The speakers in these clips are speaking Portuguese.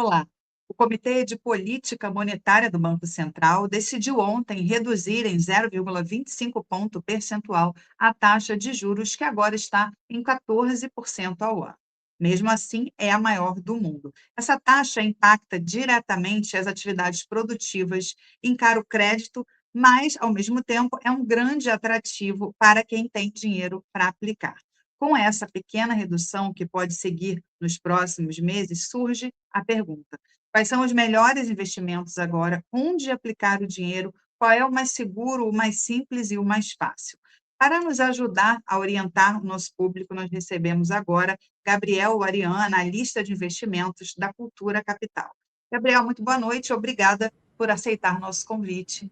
Olá. O Comitê de Política Monetária do Banco Central decidiu ontem reduzir em 0,25 ponto percentual a taxa de juros, que agora está em 14% ao ano. Mesmo assim, é a maior do mundo. Essa taxa impacta diretamente as atividades produtivas, encara o crédito, mas, ao mesmo tempo, é um grande atrativo para quem tem dinheiro para aplicar. Com essa pequena redução, que pode seguir nos próximos meses, surge a pergunta: quais são os melhores investimentos agora? Onde aplicar o dinheiro? Qual é o mais seguro, o mais simples e o mais fácil? Para nos ajudar a orientar o nosso público, nós recebemos agora Gabriel Ariana, analista de investimentos da Cultura Capital. Gabriel, muito boa noite, obrigada por aceitar nosso convite.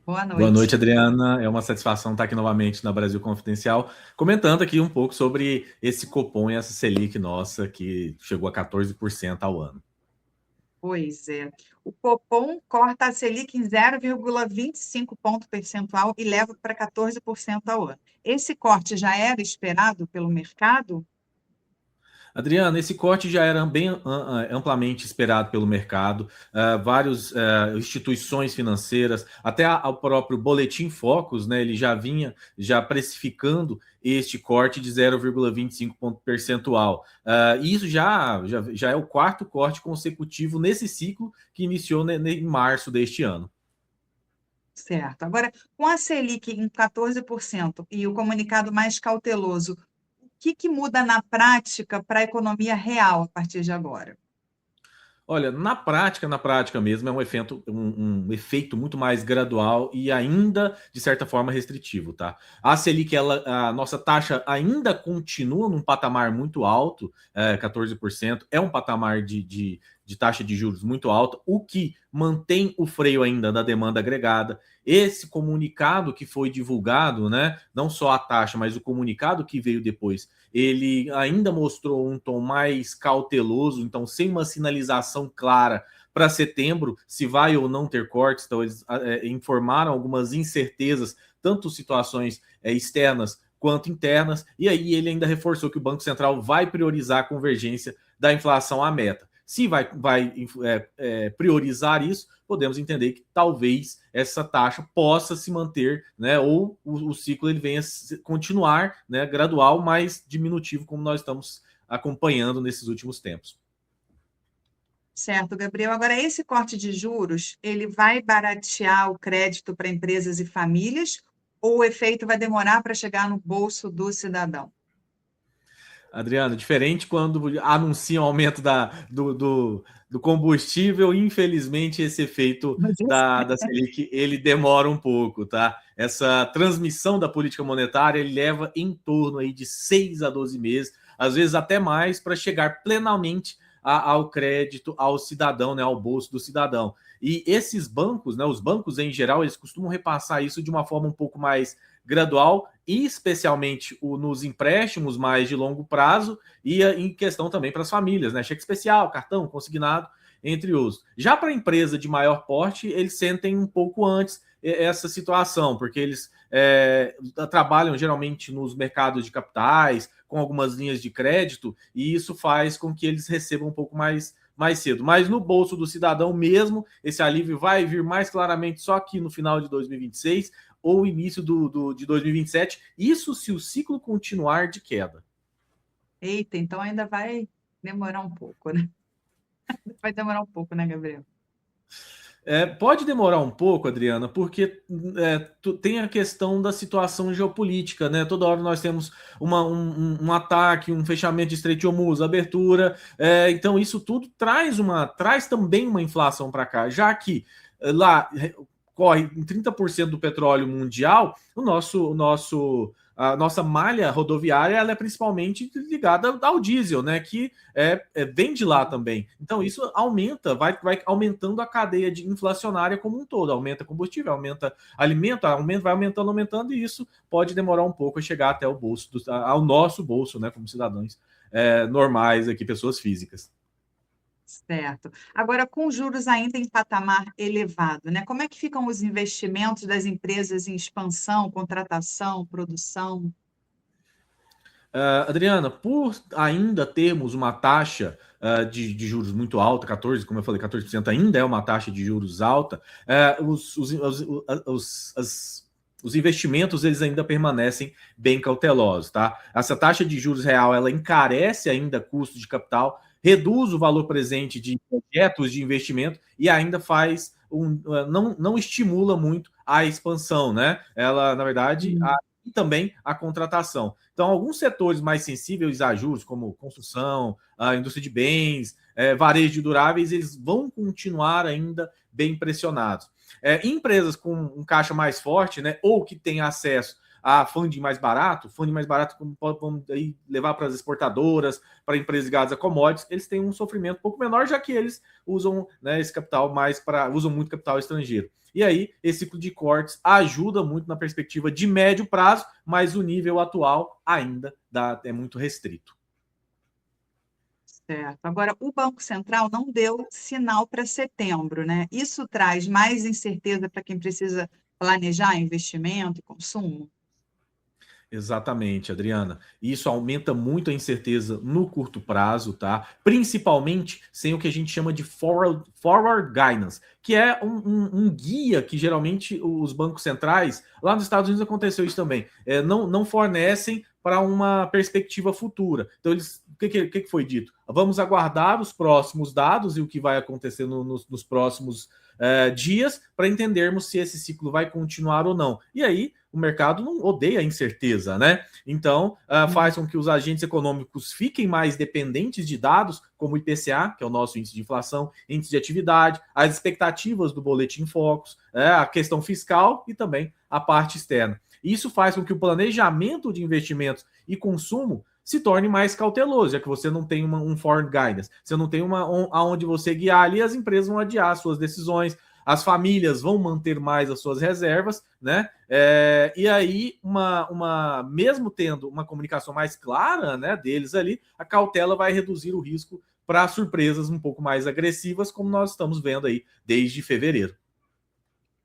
Boa Boa noite, noite. Adriana. É uma satisfação estar aqui novamente na Brasil Confidencial, comentando aqui um pouco sobre esse Copom e essa Selic nossa, que chegou a 14% ao ano. Pois é. O Copom corta a Selic em 0,25 ponto percentual e leva para 14% ao ano. Esse corte já era esperado pelo mercado? Adriana, esse corte já era bem amplamente esperado pelo mercado. Várias instituições financeiras, até o próprio Boletim Focus, né, ele já vinha já precificando este corte de 0,25 ponto percentual. E isso já é o quarto corte consecutivo nesse ciclo que iniciou em março deste ano. Certo. Agora, com a Selic em 14% e o comunicado mais cauteloso, o que muda na prática para a economia real a partir de agora? Olha, na prática mesmo, é um efeito muito mais gradual e ainda, de certa forma, restritivo, tá? A Selic, a nossa taxa ainda continua num patamar muito alto, 14%, é um patamar de taxa de juros muito alta, o que mantém o freio ainda da demanda agregada. Esse comunicado que foi divulgado, né, não só a taxa, mas o comunicado que veio depois, ele ainda mostrou um tom mais cauteloso, então sem uma sinalização clara para setembro, se vai ou não ter cortes. Então eles informaram algumas incertezas, tanto situações externas quanto internas, e aí ele ainda reforçou que o Banco Central vai priorizar a convergência da inflação à meta. Se vai priorizar isso, podemos entender que talvez essa taxa possa se manter, né, ou o ciclo ele venha continuar, né, gradual, mas diminutivo, como nós estamos acompanhando nesses últimos tempos. Certo, Gabriel. Agora, esse corte de juros, ele vai baratear o crédito para empresas e famílias, ou o efeito vai demorar para chegar no bolso do cidadão? Adriano, diferente quando anunciam aumento do combustível, infelizmente esse efeito Mas eu da Selic ele demora um pouco, tá? Essa transmissão da política monetária ele leva em torno aí de 6 a 12 meses, às vezes até mais, para chegar plenamente ao crédito, ao cidadão, né, ao bolso do cidadão. E esses bancos, né, os bancos em geral, eles costumam repassar isso de uma forma um pouco mais gradual, e especialmente nos empréstimos mais de longo prazo e em questão também para as famílias, né? Cheque especial, cartão, consignado, entre outros. Já para a empresa de maior porte, eles sentem um pouco antes essa situação, porque eles trabalham geralmente nos mercados de capitais, com algumas linhas de crédito, e isso faz com que eles recebam um pouco mais cedo. Mas no bolso do cidadão mesmo, esse alívio vai vir mais claramente só aqui no final de 2026 ou início de 2027. Isso se o ciclo continuar de queda. Eita, então ainda vai demorar um pouco, né? Vai demorar um pouco, né, Gabriel? Pode demorar um pouco, Adriana, porque tem a questão da situação geopolítica, né? Toda hora nós temos um ataque, um fechamento de Estreito de Hormuz, abertura. Então, isso tudo traz também uma inflação para cá, já que lá corre em 30% do petróleo mundial, a nossa malha rodoviária ela é principalmente ligada ao diesel, né? Que vem de lá também. Então, isso vai aumentando a cadeia inflacionária como um todo. Aumenta combustível, aumenta alimento, vai aumentando, e isso pode demorar um pouco a chegar até ao nosso bolso, né? Como cidadãos normais aqui, pessoas físicas. Certo. Agora, com juros ainda em patamar elevado, né? Como é que ficam os investimentos das empresas em expansão, contratação, produção? Adriana, por ainda termos uma taxa de juros muito alta, 14, como eu falei, 14% ainda é uma taxa de juros alta, os investimentos eles ainda permanecem bem cautelosos, tá? Essa taxa de juros real ela encarece ainda custo de capital, reduz o valor presente de projetos de investimento e ainda faz não estimula muito a expansão, né? Ela, na verdade, e também a contratação. Então, alguns setores mais sensíveis a juros, como construção, a indústria de bens, varejo de duráveis, eles vão continuar ainda bem pressionados. Empresas com um caixa mais forte, né, ou que têm acesso a funding mais barato vamos aí levar para as exportadoras, para empresas ligadas a commodities, eles têm um sofrimento um pouco menor, já que eles usam, né, esse capital usam muito capital estrangeiro. E aí, esse ciclo de cortes ajuda muito na perspectiva de médio prazo, mas o nível atual ainda é muito restrito. Certo. Agora, o Banco Central não deu sinal para setembro, né? Isso traz mais incerteza para quem precisa planejar investimento e consumo? Exatamente, Adriana. Isso aumenta muito a incerteza no curto prazo, tá? Principalmente sem o que a gente chama de forward guidance, que é um guia que geralmente os bancos centrais, lá nos Estados Unidos aconteceu isso também, não fornecem para uma perspectiva futura. Então, o que foi dito? Vamos aguardar os próximos dados e o que vai acontecer nos próximos dias para entendermos se esse ciclo vai continuar ou não. E aí, o mercado não odeia a incerteza, né? Então, faz com que os agentes econômicos fiquem mais dependentes de dados, como o IPCA, que é o nosso índice de inflação, índice de atividade, as expectativas do Boletim Focus, a questão fiscal e também a parte externa. Isso faz com que o planejamento de investimentos e consumo se torne mais cauteloso, já que você não tem um foreign guidance, você não tem aonde você guiar ali, as empresas vão adiar suas decisões, as famílias vão manter mais as suas reservas, né? E aí, mesmo tendo uma comunicação mais clara, né, deles ali, a cautela vai reduzir o risco para surpresas um pouco mais agressivas, como nós estamos vendo aí desde fevereiro.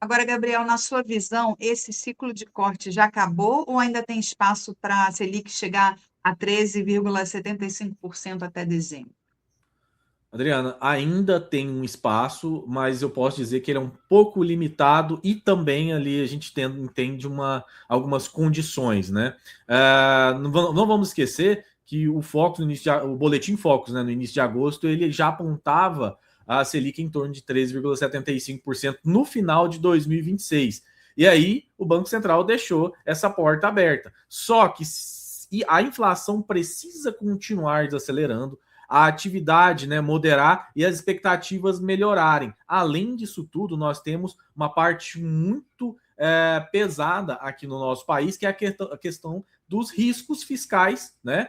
Agora, Gabriel, na sua visão, esse ciclo de corte já acabou ou ainda tem espaço para a Selic chegar a 13,75% até dezembro? Adriana, ainda tem um espaço, mas eu posso dizer que ele é um pouco limitado e também ali a gente entende algumas condições, né? Não vamos esquecer que o Focus o Boletim Focus, né, no início de agosto, ele já apontava a Selic em torno de 13,75% no final de 2026. E aí o Banco Central deixou essa porta aberta. Só que a inflação precisa continuar desacelerando, a atividade, né, moderar e as expectativas melhorarem. Além disso tudo, nós temos uma parte muito pesada aqui no nosso país, que é a questão dos riscos fiscais, né?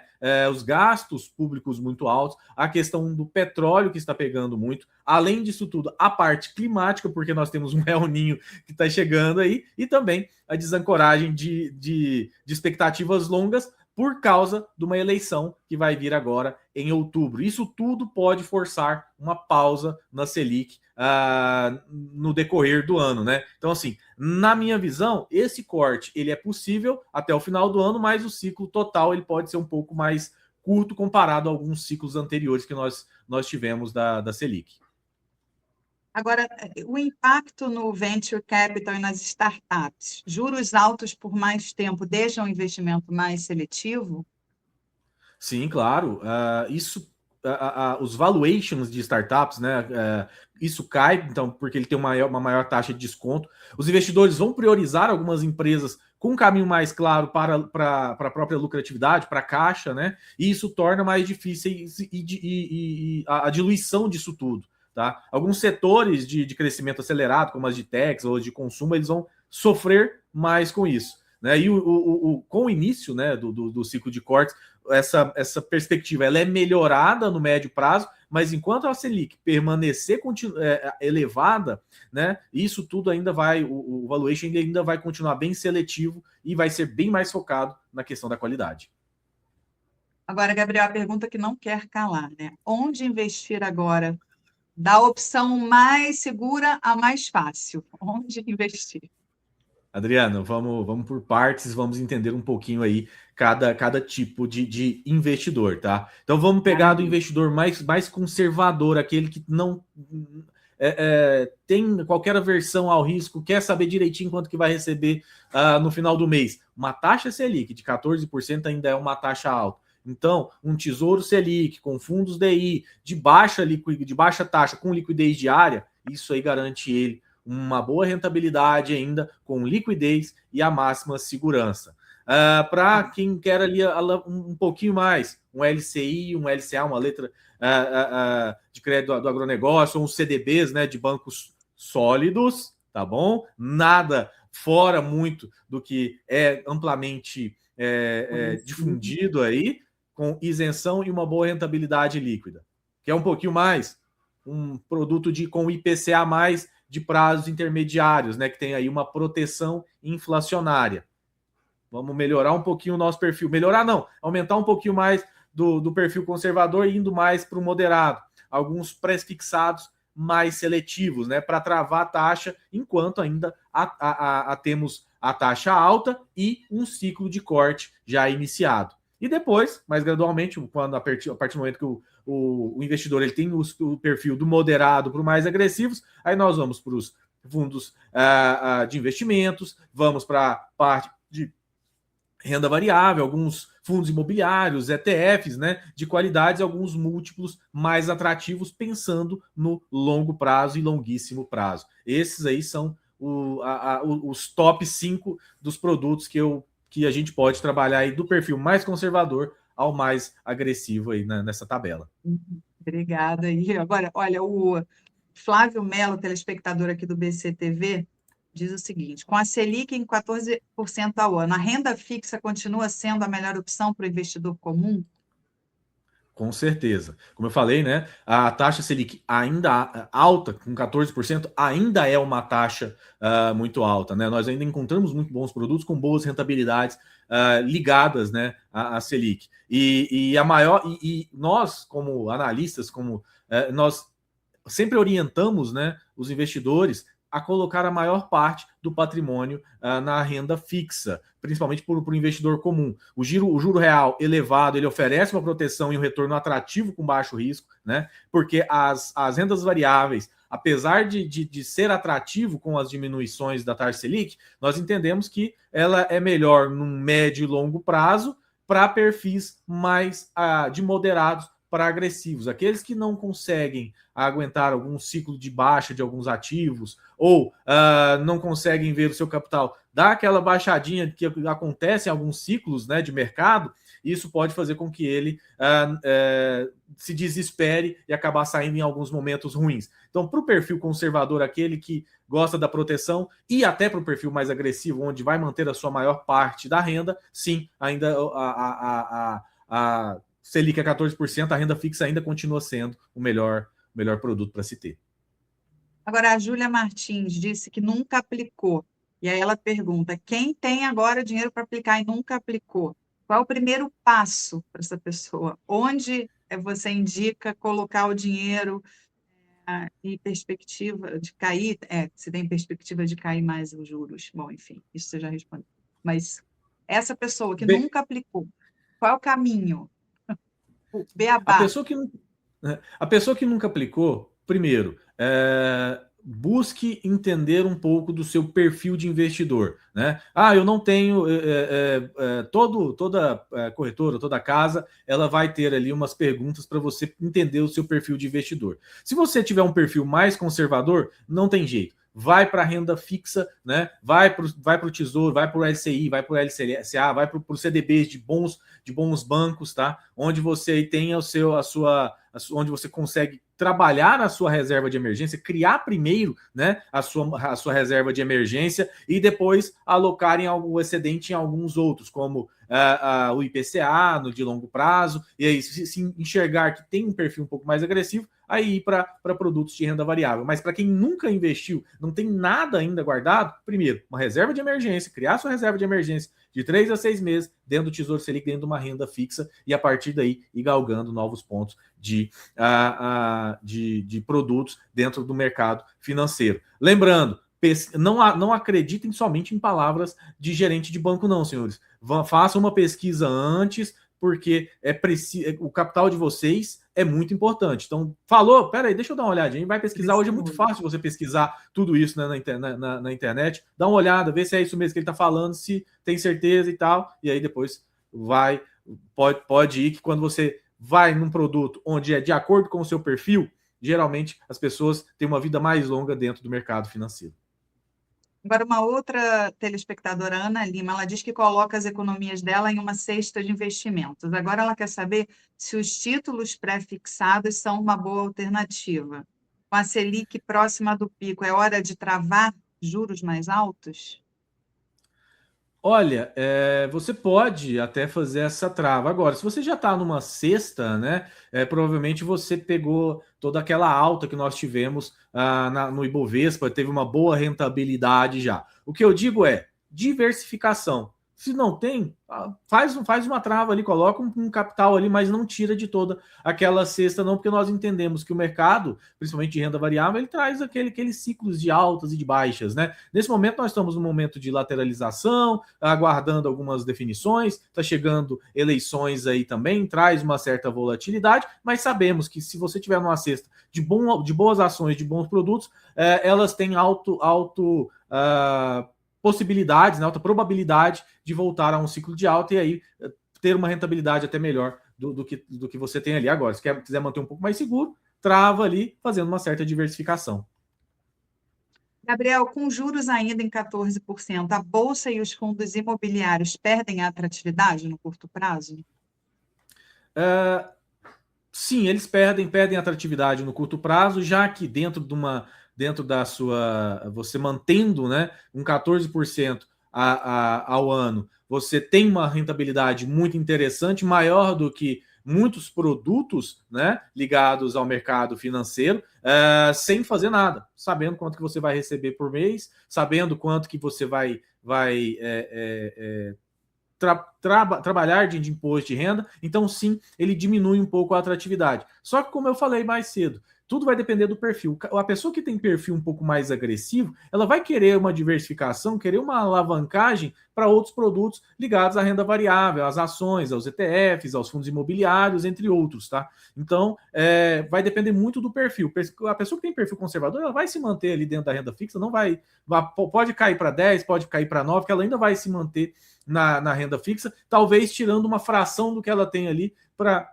Os gastos públicos muito altos, a questão do petróleo que está pegando muito, além disso tudo, a parte climática, porque nós temos um El Ninho que está chegando aí, e também a desancoragem de expectativas longas, por causa de uma eleição que vai vir agora em outubro. Isso tudo pode forçar uma pausa na Selic no decorrer do ano, né? Então, assim, na minha visão, esse corte ele é possível até o final do ano, mas o ciclo total ele pode ser um pouco mais curto comparado a alguns ciclos anteriores que nós tivemos da Selic. Agora, o impacto no venture capital e nas startups, juros altos por mais tempo deixam o investimento mais seletivo? Sim, claro. Os valuations de startups, né? Isso cai, então, porque ele tem uma maior taxa de desconto. Os investidores vão priorizar algumas empresas com um caminho mais claro para a própria lucratividade, para a caixa, né? E isso torna mais difícil a diluição disso tudo. Tá? Alguns setores de crescimento acelerado, como as de techs ou de consumo, eles vão sofrer mais com isso. Né? E com o início, né, do ciclo de cortes, essa perspectiva ela é melhorada no médio prazo, mas enquanto a Selic permanecer elevada, né, isso tudo ainda o valuation ainda vai continuar bem seletivo e vai ser bem mais focado na questão da qualidade. Agora, Gabriel, a pergunta que não quer calar, né? Onde investir agora? Da opção mais segura à mais fácil. Onde investir? Adriano, vamos por partes, vamos entender um pouquinho aí cada tipo de investidor, tá? Então vamos pegar do investidor mais conservador, aquele que não tem qualquer aversão ao risco, quer saber direitinho quanto que vai receber no final do mês. Uma taxa Selic de 14% ainda é uma taxa alta. Então, um Tesouro Selic com fundos DI de baixa taxa com liquidez diária, isso aí garante ele uma boa rentabilidade ainda, com liquidez e a máxima segurança. Para quem quer ali um pouquinho mais, um LCI, um LCA, uma letra de crédito do agronegócio, ou uns CDBs, né, de bancos sólidos, tá bom? Nada fora muito do que é amplamente difundido aí, com isenção e uma boa rentabilidade líquida. Quer um pouquinho mais? Um produto com IPCA+, de prazos intermediários, né, que tem aí uma proteção inflacionária. Vamos melhorar um pouquinho o nosso perfil. Melhorar não, aumentar um pouquinho mais do perfil conservador, indo mais para o moderado. Alguns pré-fixados mais seletivos, né, para travar a taxa, enquanto ainda temos a taxa alta e um ciclo de corte já iniciado. E depois, mais gradualmente, quando a partir do momento que o investidor ele tem o perfil do moderado para o mais agressivos, aí nós vamos para os fundos de investimentos, vamos para a parte de renda variável, alguns fundos imobiliários, ETFs, né, de qualidades, alguns múltiplos mais atrativos, pensando no longo prazo e longuíssimo prazo. Esses aí são os top 5 dos produtos que a gente pode trabalhar aí do perfil mais conservador ao mais agressivo aí nessa tabela. Obrigada aí. Agora, olha, o Flávio Melo, telespectador aqui do BCTV, diz o seguinte: com a Selic em 14% ao ano, a renda fixa continua sendo a melhor opção para o investidor comum? Com certeza. Como eu falei, né, a taxa Selic ainda alta, com 14%, ainda é uma taxa muito alta, né? Nós ainda encontramos muito bons produtos com boas rentabilidades ligadas, né, à Selic. E nós, como analistas, nós sempre orientamos, né, os investidores a colocar a maior parte do patrimônio na renda fixa, principalmente para o investidor comum. O juro real elevado, ele oferece uma proteção e um retorno atrativo com baixo risco, né? Porque as rendas variáveis, apesar de ser atrativo com as diminuições da taxa Selic, nós entendemos que ela é melhor num médio e longo prazo para perfis mais de moderados para agressivos, aqueles que não conseguem aguentar algum ciclo de baixa de alguns ativos ou não conseguem ver o seu capital dar aquela baixadinha que acontece em alguns ciclos, né, de mercado. Isso pode fazer com que ele se desespere e acabar saindo em alguns momentos ruins. Então, para o perfil conservador, aquele que gosta da proteção, e até para o perfil mais agressivo, onde vai manter a sua maior parte da renda, sim, ainda a Selic é 14%, a renda fixa ainda continua sendo o melhor produto para se ter. Agora, a Júlia Martins disse que nunca aplicou. E aí ela pergunta: quem tem agora dinheiro para aplicar e nunca aplicou? Qual é o primeiro passo para essa pessoa? Onde você indica colocar o dinheiro em perspectiva de cair? Se tem perspectiva de cair mais os juros. Bom, enfim, isso você já respondeu. Mas essa pessoa que nunca aplicou, qual é o caminho? O beabá. A pessoa que nunca aplicou, primeiro, busque entender um pouco do seu perfil de investidor, né? Eu não tenho toda corretora, toda casa, ela vai ter ali umas perguntas para você entender o seu perfil de investidor. Se você tiver um perfil mais conservador, não tem jeito. Vai para a renda fixa, né? Vai para o Tesouro, vai para o LCI, vai para o LCA, vai para os CDBs de bons bancos, tá? Onde você tem onde você consegue trabalhar na sua reserva de emergência, criar primeiro, né, a sua reserva de emergência e depois alocar o excedente em alguns outros, como o IPCA no de longo prazo, e aí se enxergar que tem um perfil um pouco mais agressivo, aí ir para produtos de renda variável. Mas para quem nunca investiu, não tem nada ainda guardado, primeiro, uma reserva de emergência, criar sua reserva de emergência de 3 a 6 meses dentro do Tesouro Selic, dentro de uma renda fixa, e a partir daí ir galgando novos pontos de produtos dentro do mercado financeiro. Lembrando, Não acreditem somente em palavras de gerente de banco, não, senhores. Façam uma pesquisa antes, porque o capital de vocês é muito importante. Então, falou, peraí, deixa eu dar uma olhadinha. Vai pesquisar. Hoje é muito fácil você pesquisar tudo isso, né, na internet. Dá uma olhada, vê se é isso mesmo que ele está falando, se tem certeza e tal. E aí depois pode ir que quando você vai num produto onde é de acordo com o seu perfil, geralmente as pessoas têm uma vida mais longa dentro do mercado financeiro. Agora, uma outra telespectadora, Ana Lima, ela diz que coloca as economias dela em uma cesta de investimentos. Agora ela quer saber se os títulos pré-fixados são uma boa alternativa. Com a Selic próxima do pico, é hora de travar juros mais altos? Olha, você pode até fazer essa trava. Agora, se você já está numa cesta, né? Provavelmente você pegou toda aquela alta que nós tivemos no Ibovespa, teve uma boa rentabilidade já. O que eu digo é diversificação. Se não tem, faz uma trava ali, coloca um capital ali, mas não tira de toda aquela cesta, não, porque nós entendemos que o mercado, principalmente de renda variável, ele traz aqueles ciclos de altas e de baixas, né? Nesse momento, nós estamos num momento de lateralização, aguardando algumas definições, está chegando eleições aí também, traz uma certa volatilidade, mas sabemos que se você tiver numa cesta de boas ações, de bons produtos, elas têm possibilidades, né, alta probabilidade de voltar a um ciclo de alta e aí ter uma rentabilidade até melhor do que você tem ali agora. Se quiser manter um pouco mais seguro, trava ali, fazendo uma certa diversificação. Gabriel, com juros ainda em 14%, a Bolsa e os fundos imobiliários perdem a atratividade no curto prazo? Sim, eles perdem atratividade no curto prazo, já que dentro da sua, você mantendo, né, um 14% ao ano, você tem uma rentabilidade muito interessante, maior do que muitos produtos, né, ligados ao mercado financeiro, sem fazer nada, sabendo quanto que você vai receber por mês, sabendo quanto que você vai trabalhar de imposto de renda, então sim, ele diminui um pouco a atratividade. Só que, como eu falei mais cedo, tudo vai depender do perfil. A pessoa que tem perfil um pouco mais agressivo, ela vai querer uma diversificação, querer uma alavancagem para outros produtos ligados à renda variável, às ações, aos ETFs, aos fundos imobiliários, entre outros, tá? Então, vai depender muito do perfil. A pessoa que tem perfil conservador, ela vai se manter ali dentro da renda fixa, não pode cair para 10, pode cair para 9, que ela ainda vai se manter na renda fixa, talvez tirando uma fração do que ela tem ali para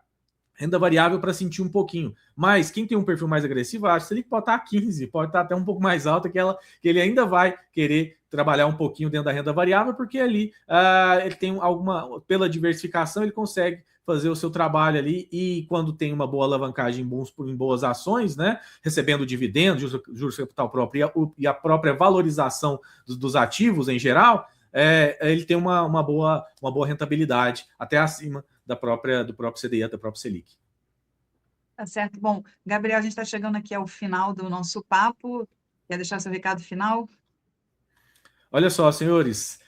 renda variável para sentir um pouquinho. Mas quem tem um perfil mais agressivo, acho que ele pode estar a 15, pode estar até um pouco mais alta, que ele ainda vai querer trabalhar um pouquinho dentro da renda variável, porque ali ele tem pela diversificação, ele consegue fazer o seu trabalho ali e quando tem uma boa alavancagem em boas ações, né, recebendo dividendos, juros de capital próprio e a própria valorização dos ativos em geral, ele tem uma boa rentabilidade, até acima do próprio CDI, da própria Selic. Tá certo. Bom, Gabriel, a gente está chegando aqui ao final do nosso papo. Quer deixar seu recado final? Olha só, senhores,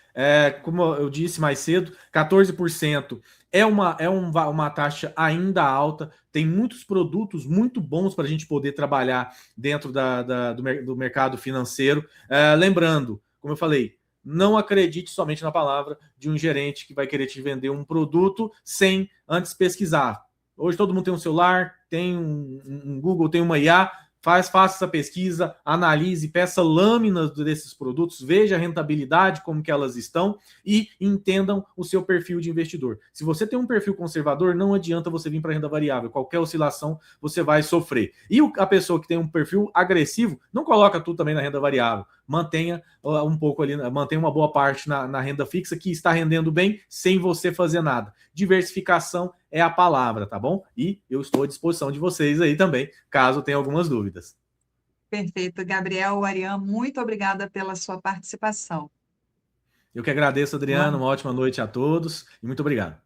como eu disse mais cedo, 14% é uma taxa ainda alta, tem muitos produtos muito bons para a gente poder trabalhar dentro do mercado financeiro. Lembrando, como eu falei, não acredite somente na palavra de um gerente que vai querer te vender um produto sem antes pesquisar. Hoje todo mundo tem um celular, tem um Google, tem uma IA, faça essa pesquisa, analise, peça lâminas desses produtos, veja a rentabilidade, como que elas estão e entendam o seu perfil de investidor. Se você tem um perfil conservador, não adianta você vir para a renda variável. Qualquer oscilação você vai sofrer. E a pessoa que tem um perfil agressivo, não coloca tudo também na renda variável. Mantenha um pouco ali, mantenha uma boa parte na renda fixa que está rendendo bem sem você fazer nada. Diversificação é a palavra, tá bom? E eu estou à disposição de vocês aí também, caso tenha algumas dúvidas. Perfeito. Gabriel, Ariane, muito obrigada pela sua participação. Eu que agradeço, Adriano. Uma ótima noite a todos e muito obrigado.